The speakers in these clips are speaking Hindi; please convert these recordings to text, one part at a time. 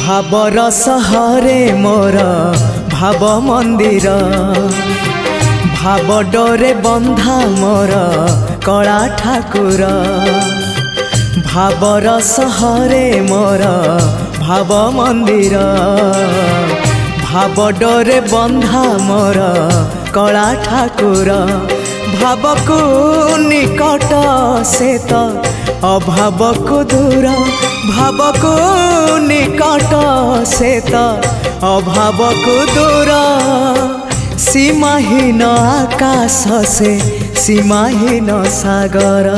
भावर सहरे मोर भाव मंदिर भाव डोरे बंधा मोर कला ठाकुर भावर सहरे मोर भाव मंदिर भाव डोरे बंधा मोर कला ठाकुर भाव को निकट से तो अभाव को दूर भाव को निकट से तो अभाव को दूर सीमाहीन आकाश से सीमाहीन सागर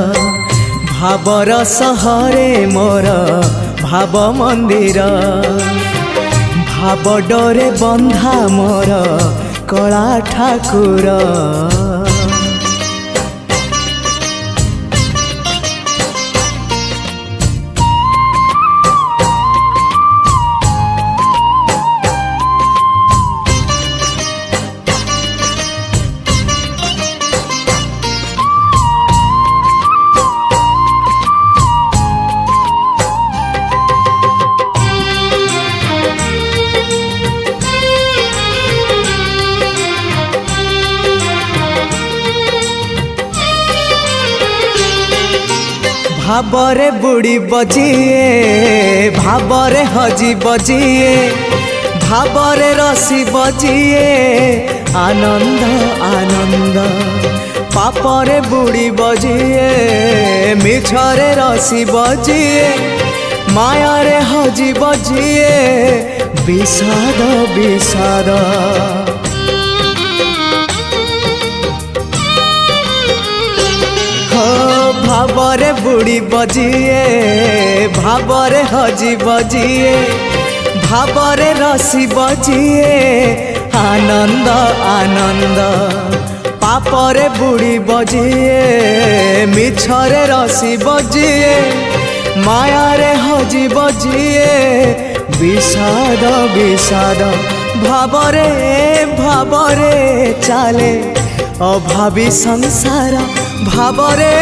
भावर सहरे मोर भाव मंदिर भाव डोरे बंधा मोर कला ठाकुर। भावरे बुड़ी बजिए भावरे हजी बजिए भावरे रसी बजिए आनंद आनंद पापरे बुड़ी बजिए मिछरे रसी बजिए मायारे हजी बजिए विषाद विषाद भावरे बुड़ी बजिए भावरे हजी बजिए भावरे रसी बजिए आनंद आनंद पापरे बुड़ी बजिए मिछरे रसी बजिए मायारे हजी बजिए विषाद विषाद भावरे भावरे चाले अभावी संसार भावरे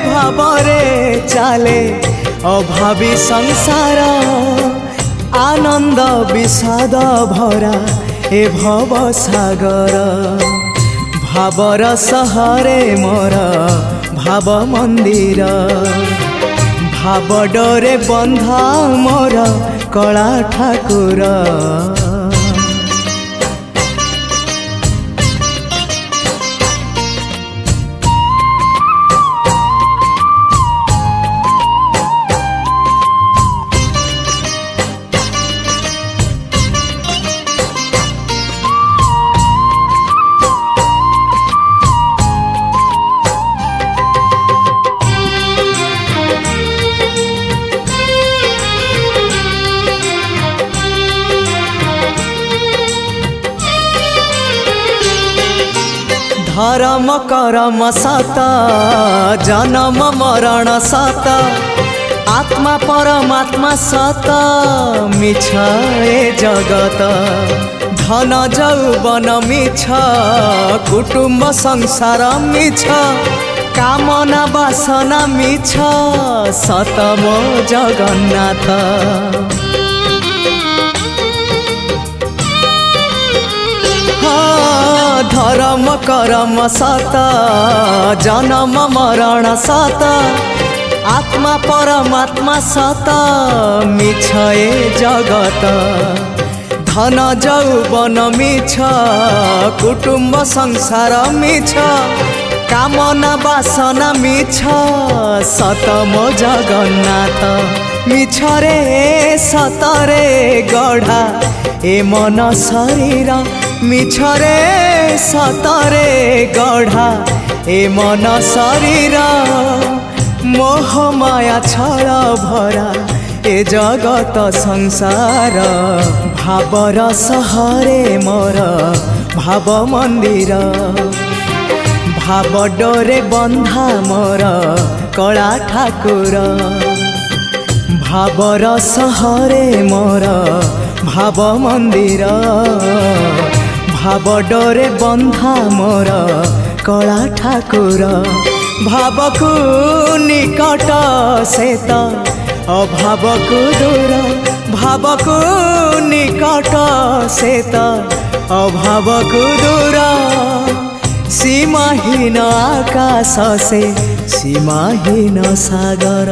भावरे चाले अभावी संसार आनंद विषाद भरा ए भव सागर भावर सहरे मोर भाव मंदिर भाव डोरे बंधा मोर कला ठाकुर। धर्म करम सत जन्म मरण सत आत्मा परमात्मा सत मिछ ए जगत धन जौवन मिछ कुटुंब संसार मिछ कामना वासना मिछ सत मो जगन्नाथ। धर्म करम सत जन्म मरण सत आत्मा परमात्मा सत मिछ ए जगत धन जौवन मिछ कुटुंब संसार मिछ कामना बासना मिछ सत मो जगन्नाथ मिछरे सतरे गढ़ा ए मन शरीर मिछरे सतरे गढ़ा ए मन शरीर मोह माया छल भरा ए जगत संसार भावर सहरे मोर भाव मंदिर भाव डोरे बंधा मोर कला ठाकुर भावर सहरे मोर भाव मंदिर भाव डोरे बंधा मोर कला ठाकुर भावकु निकट सेत अभावकु दूर भावकु निकट सेत अभावकु दूर सीमाहीन आकाश से सीमाहीन सागर।